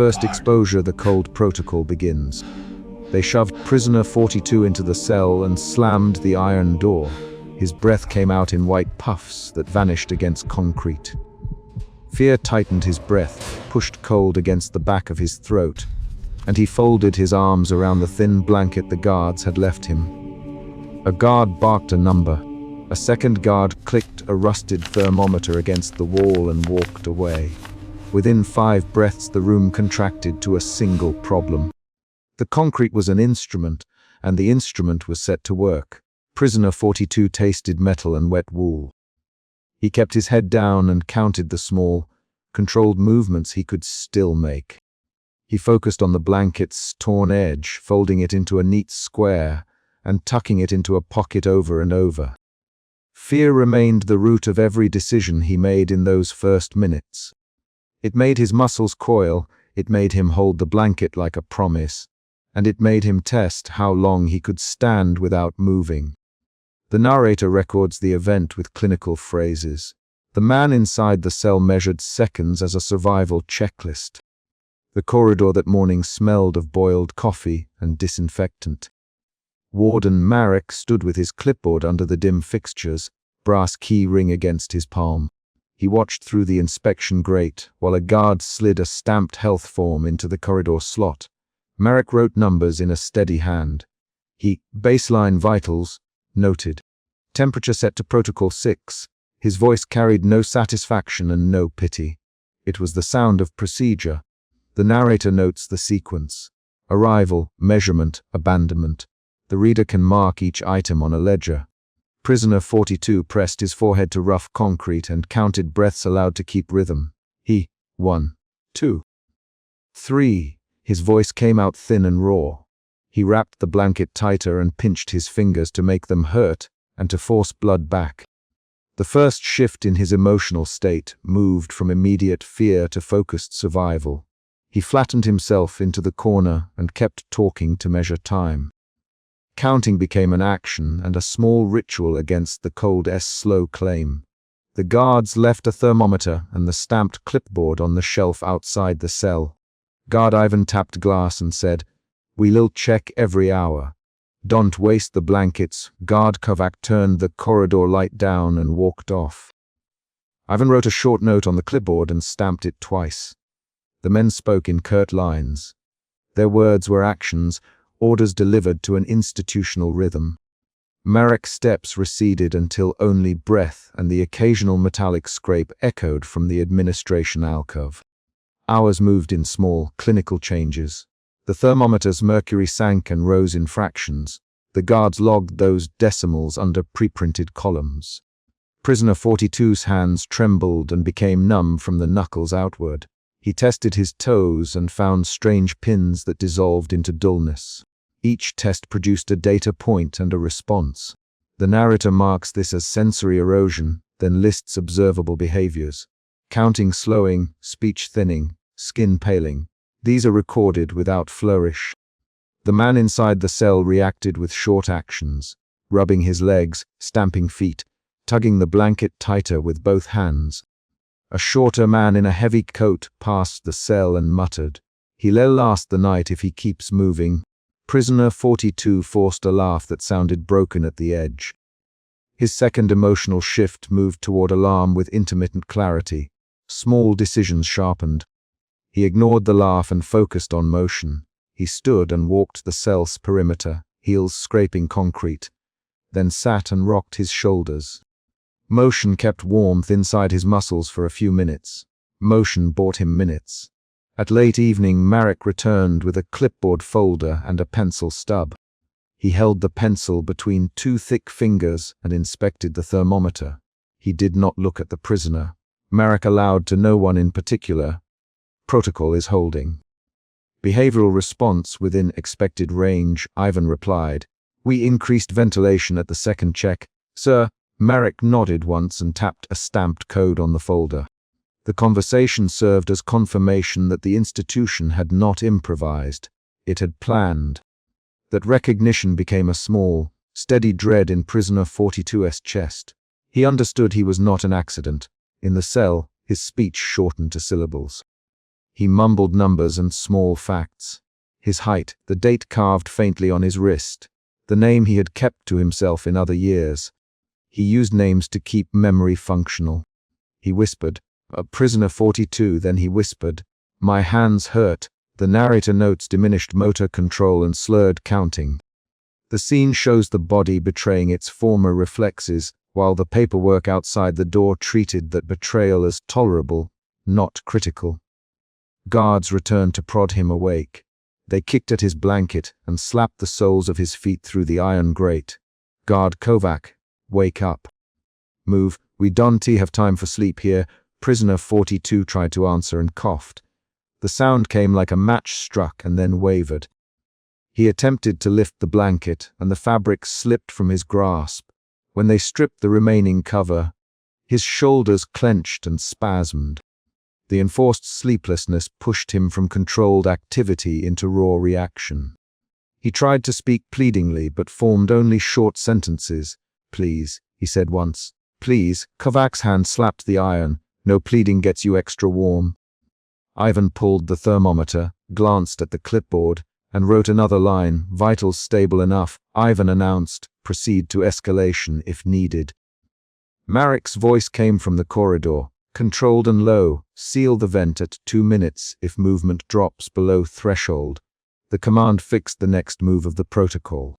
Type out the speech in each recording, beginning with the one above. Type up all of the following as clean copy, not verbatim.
first exposure, the cold protocol begins. They shoved prisoner 42 into the cell and slammed the iron door. His breath came out in white puffs that vanished against concrete. Fear tightened his breath, pushed cold against the back of his throat, and he folded his arms around the thin blanket the guards had left him. A guard barked a number. A second guard clicked a rusted thermometer against the wall and walked away. Within 5 breaths, the room contracted to a single problem. The concrete was an instrument, and the instrument was set to work. Prisoner 42 tasted metal and wet wool. He kept his head down and counted the small, controlled movements he could still make. He focused on the blanket's torn edge, folding it into a neat square and tucking it into a pocket over and over. Fear remained the root of every decision he made in those first minutes. It made his muscles coil, it made him hold the blanket like a promise, and it made him test how long he could stand without moving. The narrator records the event with clinical phrases. The man inside the cell measured seconds as a survival checklist. The corridor that morning smelled of boiled coffee and disinfectant. Warden Marek stood with his clipboard under the dim fixtures, brass key ring against his palm. He watched through the inspection grate while a guard slid a stamped health form into the corridor slot. Marek wrote numbers in a steady hand. Baseline vitals, noted. Temperature set to protocol 6. His voice carried no satisfaction and no pity. It was the sound of procedure. The narrator notes the sequence. Arrival, measurement, abandonment. The reader can mark each item on a ledger. Prisoner 42 pressed his forehead to rough concrete and counted breaths aloud to keep rhythm. 1, 2, 3. His voice came out thin and raw. He wrapped the blanket tighter and pinched his fingers to make them hurt and to force blood back. The first shift in his emotional state moved from immediate fear to focused survival. He flattened himself into the corner and kept talking to measure time. Counting became an action and a small ritual against the cold's slow claim. The guards left a thermometer and the stamped clipboard on the shelf outside the cell. Guard Ivan tapped glass and said, "We'll check every hour. Don't waste the blankets." Guard Kovac turned the corridor light down and walked off. Ivan wrote a short note on the clipboard and stamped it twice. The men spoke in curt lines. Their words were actions, orders delivered to an institutional rhythm. Marek's steps receded until only breath and the occasional metallic scrape echoed from the administration alcove. Hours moved in small, clinical changes. The thermometer's mercury sank and rose in fractions. The guards logged those decimals under pre-printed columns. Prisoner 42's hands trembled and became numb from the knuckles outward. He tested his toes and found strange pins that dissolved into dullness. Each test produced a data point and a response. The narrator marks this as sensory erosion, then lists observable behaviors. Counting slowing, speech thinning, skin paling. These are recorded without flourish. The man inside the cell reacted with short actions, rubbing his legs, stamping feet, tugging the blanket tighter with both hands. A shorter man in a heavy coat passed the cell and muttered, "He'll last the night if he keeps moving." Prisoner 42 forced a laugh that sounded broken at the edge. His second emotional shift moved toward alarm with intermittent clarity. Small decisions sharpened. He ignored the laugh and focused on motion. He stood and walked the cell's perimeter, heels scraping concrete, then sat and rocked his shoulders. Motion kept warmth inside his muscles for a few minutes. Motion bought him minutes. At late evening, Marek returned with a clipboard folder and a pencil stub. He held the pencil between 2 thick fingers and inspected the thermometer. He did not look at the prisoner. Marek allowed to no one in particular. Protocol is holding. Behavioral response within expected range, Ivan replied. We increased ventilation at the second check. Sir, Marek nodded once and tapped a stamped code on the folder. The conversation served as confirmation that the institution had not improvised. It had planned. That recognition became a small, steady dread in prisoner 42's chest. He understood he was not an accident. In the cell, his speech shortened to syllables. He mumbled numbers and small facts. His height, the date carved faintly on his wrist, the name he had kept to himself in other years. He used names to keep memory functional. He whispered, "Prisoner 42," then he whispered, "My hands hurt." The narrator notes diminished motor control and slurred counting. The scene shows the body betraying its former reflexes, while the paperwork outside the door treated that betrayal as tolerable, not critical. Guards returned to prod him awake. They kicked at his blanket and slapped the soles of his feet through the iron grate. "Guard Kovac, wake up." "Move, we don't have time for sleep here." Prisoner 42 tried to answer and coughed. The sound came like a match struck and then wavered. He attempted to lift the blanket, and the fabric slipped from his grasp. When they stripped the remaining cover, his shoulders clenched and spasmed. The enforced sleeplessness pushed him from controlled activity into raw reaction. He tried to speak pleadingly, but formed only short sentences. "Please," he said once. "Please." Kovac's hand slapped the iron. "No pleading gets you extra warm." Ivan pulled the thermometer, glanced at the clipboard, and wrote another line, "Vitals stable enough." Ivan announced, "Proceed to escalation if needed." Marek's voice came from the corridor, controlled and low. "Seal the vent at 2 minutes if movement drops below threshold." The command fixed the next move of the protocol.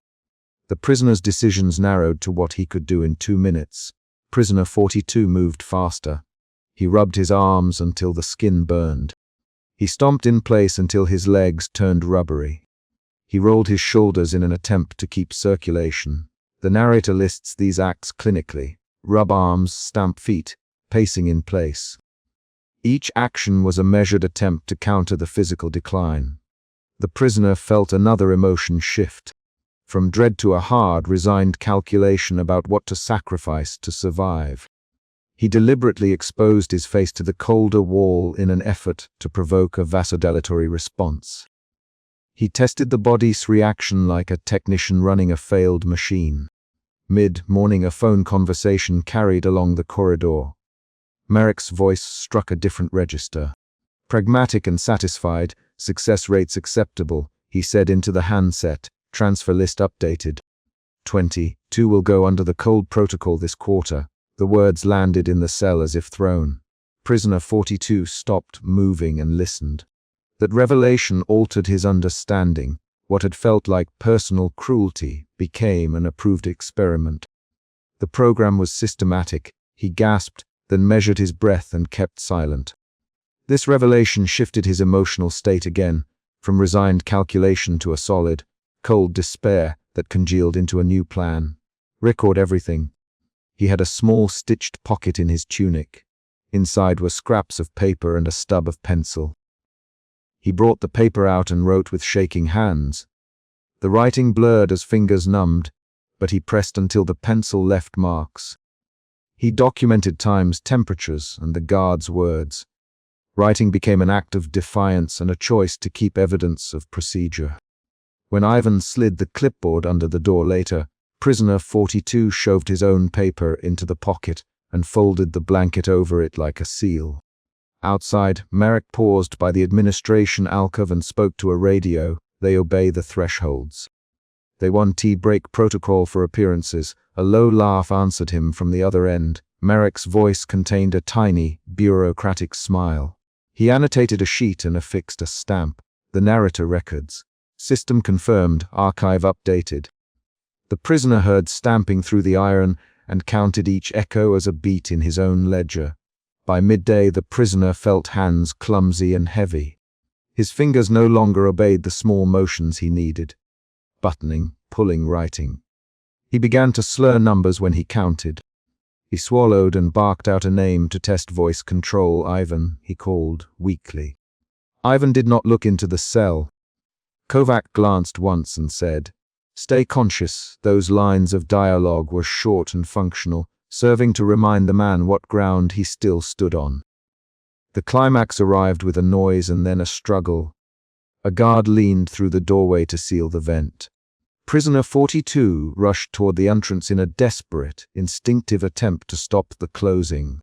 The prisoner's decisions narrowed to what he could do in 2 minutes. Prisoner 42 moved faster. He rubbed his arms until the skin burned. He stomped in place until his legs turned rubbery. He rolled his shoulders in an attempt to keep circulation. The narrator lists these acts clinically: rub arms, stamp feet, pacing in place. Each action was a measured attempt to counter the physical decline. The prisoner felt another emotion shift, from dread to a hard, resigned calculation about what to sacrifice to survive. He deliberately exposed his face to the colder wall in an effort to provoke a vasodilatory response. He tested the body's reaction like a technician running a failed machine. Mid-morning, a phone conversation carried along the corridor. Marek's voice struck a different register. "Pragmatic and satisfied, success rates acceptable," he said into the handset. "Transfer list updated. 22 will go under the cold protocol this quarter." The words landed in the cell as if thrown. Prisoner 42 stopped moving and listened. That revelation altered his understanding. What had felt like personal cruelty became an approved experiment. The program was systematic. He gasped, then measured his breath and kept silent. This revelation shifted his emotional state again, from resigned calculation to a solid, cold despair that congealed into a new plan. Record everything. He had a small stitched pocket in his tunic. Inside were scraps of paper and a stub of pencil. He brought the paper out and wrote with shaking hands. The writing blurred as fingers numbed, but he pressed until the pencil left marks. He documented times, temperatures, and the guard's words. Writing became an act of defiance and a choice to keep evidence of procedure. When Ivan slid the clipboard under the door later, Prisoner 42 shoved his own paper into the pocket and folded the blanket over it like a seal. Outside, Marek paused by the administration alcove and spoke to a radio. "They obey the thresholds." "They want tea break protocol for appearances." A low laugh answered him from the other end. Marek's voice contained a tiny, bureaucratic smile. He annotated a sheet and affixed a stamp. The narrator records. System confirmed, archive updated. The prisoner heard stamping through the iron and counted each echo as a beat in his own ledger. By midday, the prisoner felt hands clumsy and heavy. His fingers no longer obeyed the small motions he needed. Buttoning, pulling, writing. He began to slur numbers when he counted. He swallowed and barked out a name to test voice control. "Ivan," he called, weakly. Ivan did not look into the cell. Kovac glanced once and said, "Stay conscious." Those lines of dialogue were short and functional, serving to remind the man what ground he still stood on. The climax arrived with a noise and then a struggle. A guard leaned through the doorway to seal the vent. Prisoner 42 rushed toward the entrance in a desperate, instinctive attempt to stop the closing.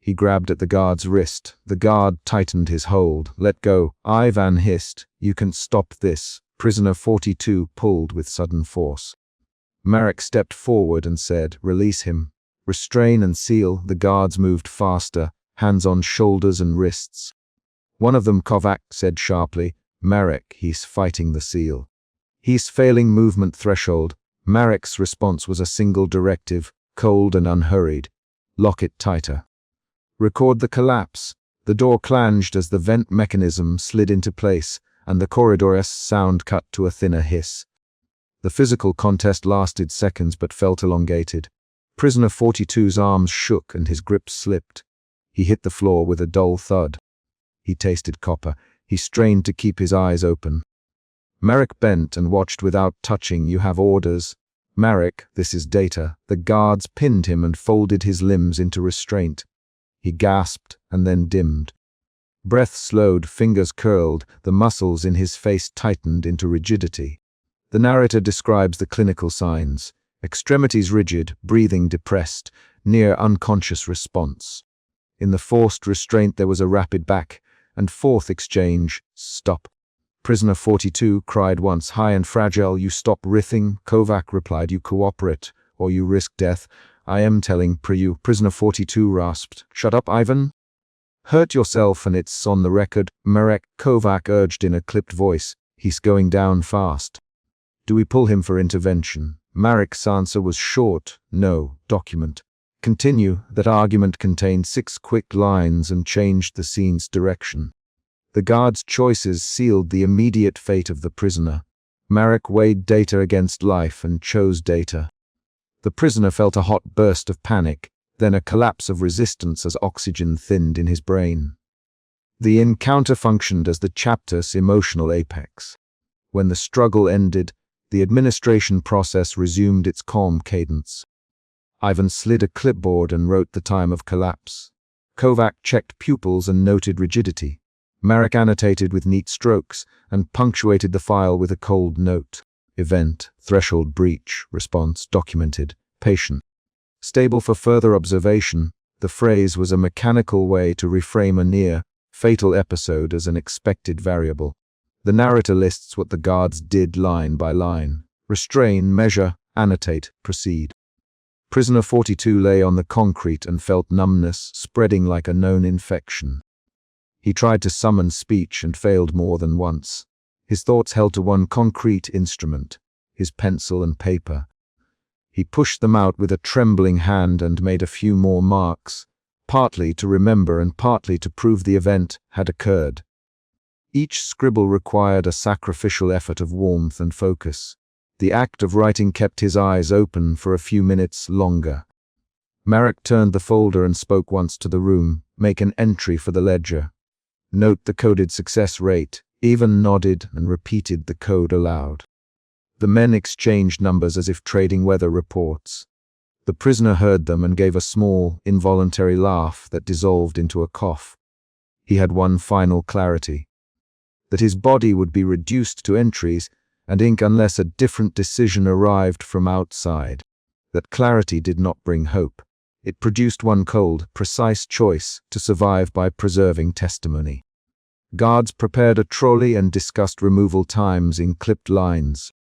He grabbed at the guard's wrist. The guard tightened his hold. "Let go." Ivan hissed. "You can stop this." Prisoner 42 pulled with sudden force. Marek stepped forward and said, "Release him." "Restrain and seal." The guards moved faster, hands on shoulders and wrists. One of them, Kovac, said sharply, "Marek, he's fighting the seal. He's failing movement threshold." Marek's response was a single directive, cold and unhurried. "Lock it tighter." "Record the collapse." The door clanged as the vent mechanism slid into place, and the corridor's sound cut to a thinner hiss. The physical contest lasted seconds but felt elongated. Prisoner 42's arms shook and his grip slipped. He hit the floor with a dull thud. He tasted copper. He strained to keep his eyes open. Marek bent and watched without touching. "You have orders." "Marek, this is data." The guards pinned him and folded his limbs into restraint. He gasped and then dimmed. Breath slowed, fingers curled, the muscles in his face tightened into rigidity. The narrator describes the clinical signs: extremities rigid, breathing depressed, near unconscious response. In the forced restraint there was a rapid back and forth exchange. "Stop." Prisoner 42 cried once, "High and fragile, you stop writhing." Kovac replied, "You cooperate, or you risk death." "I am telling you." Prisoner 42 rasped, "Shut up, Ivan. Hurt yourself and it's on the record." Marek, Kovac urged in a clipped voice, "He's going down fast. Do we pull him for intervention?" Marek's answer was short, "No, document." "Continue." That argument contained 6 quick lines and changed the scene's direction. The guard's choices sealed the immediate fate of the prisoner. Marek weighed data against life and chose data. The prisoner felt a hot burst of panic, then a collapse of resistance as oxygen thinned in his brain. The encounter functioned as the chapter's emotional apex. When the struggle ended, the administration process resumed its calm cadence. Ivan slid a clipboard and wrote the time of collapse. Kovac checked pupils and noted rigidity. Marek annotated with neat strokes and punctuated the file with a cold note. Event, threshold breach, response documented, patient. Stable for further observation. The phrase was a mechanical way to reframe a near, fatal episode as an expected variable. The narrator lists what the guards did line by line. Restrain, measure, annotate, proceed. Prisoner 42 lay on the concrete and felt numbness spreading like a known infection. He tried to summon speech and failed more than once. His thoughts held to one concrete instrument, his pencil and paper. He pushed them out with a trembling hand and made a few more marks, partly to remember and partly to prove the event had occurred. Each scribble required a sacrificial effort of warmth and focus. The act of writing kept his eyes open for a few minutes longer. Marek turned the folder and spoke once to the room. "Make an entry for the ledger. Note the coded success rate." Ivan nodded and repeated the code aloud. The men exchanged numbers as if trading weather reports. The prisoner heard them and gave a small, involuntary laugh that dissolved into a cough. He had one final clarity: that his body would be reduced to entries and ink unless a different decision arrived from outside. That clarity did not bring hope. It produced one cold, precise choice to survive by preserving testimony. Guards prepared a trolley and discussed removal times in clipped lines.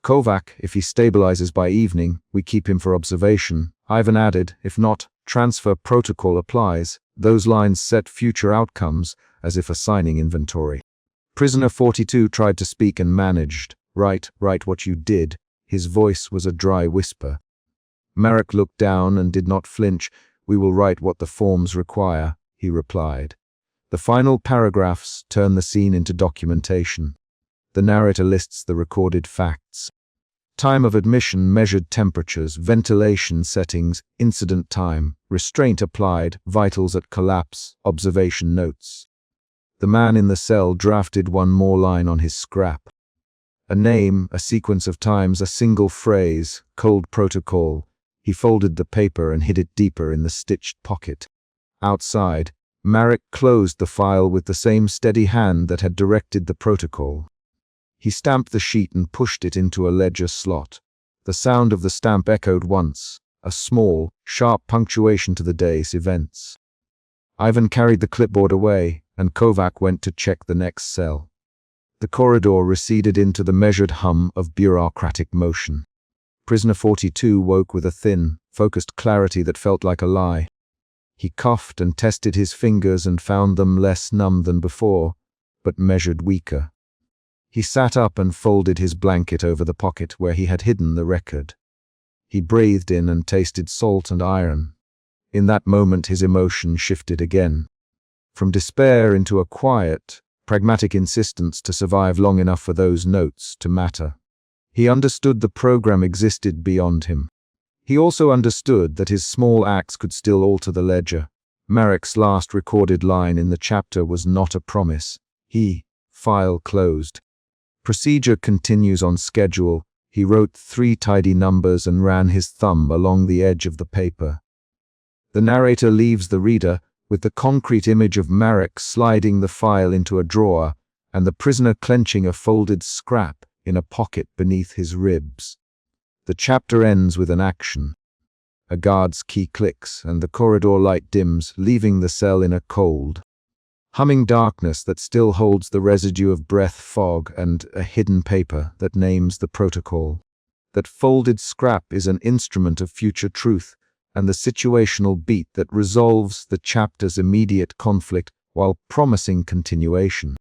"Kovac, if he stabilizes by evening, we keep him for observation." Ivan added, "If not, transfer protocol applies." Those lines set future outcomes, as if assigning inventory. Prisoner 42 tried to speak and managed. Write what you did." His voice was a dry whisper. Marek looked down and did not flinch. "We will write what the forms require," he replied. The final paragraphs turn the scene into documentation. The narrator lists the recorded facts. Time of admission, measured temperatures, ventilation settings, incident time, restraint applied, vitals at collapse, observation notes. The man in the cell drafted one more line on his scrap. A name, a sequence of times, a single phrase, cold protocol. He folded the paper and hid it deeper in the stitched pocket. Outside, Marek closed the file with the same steady hand that had directed the protocol. He stamped the sheet and pushed it into a ledger slot. The sound of the stamp echoed once, a small, sharp punctuation to the day's events. Ivan carried the clipboard away, and Kovac went to check the next cell. The corridor receded into the measured hum of bureaucratic motion. Prisoner 42 woke with a thin, focused clarity that felt like a lie. He coughed and tested his fingers and found them less numb than before, but measured weaker. He sat up and folded his blanket over the pocket where he had hidden the record. He breathed in and tasted salt and iron. In that moment his emotion shifted again. From despair into a quiet, pragmatic insistence to survive long enough for those notes to matter. He understood the program existed beyond him. He also understood that his small acts could still alter the ledger. Marek's last recorded line in the chapter was not a promise. File closed. Procedure continues on schedule. He wrote 3 tidy numbers and ran his thumb along the edge of the paper. The narrator leaves the reader with the concrete image of Marek sliding the file into a drawer and the prisoner clenching a folded scrap in a pocket beneath his ribs. The chapter ends with an action. A guard's key clicks and the corridor light dims, leaving the cell in a cold, humming darkness that still holds the residue of breath fog and a hidden paper that names the protocol. That folded scrap is an instrument of future truth and the situational beat that resolves the chapter's immediate conflict while promising continuation.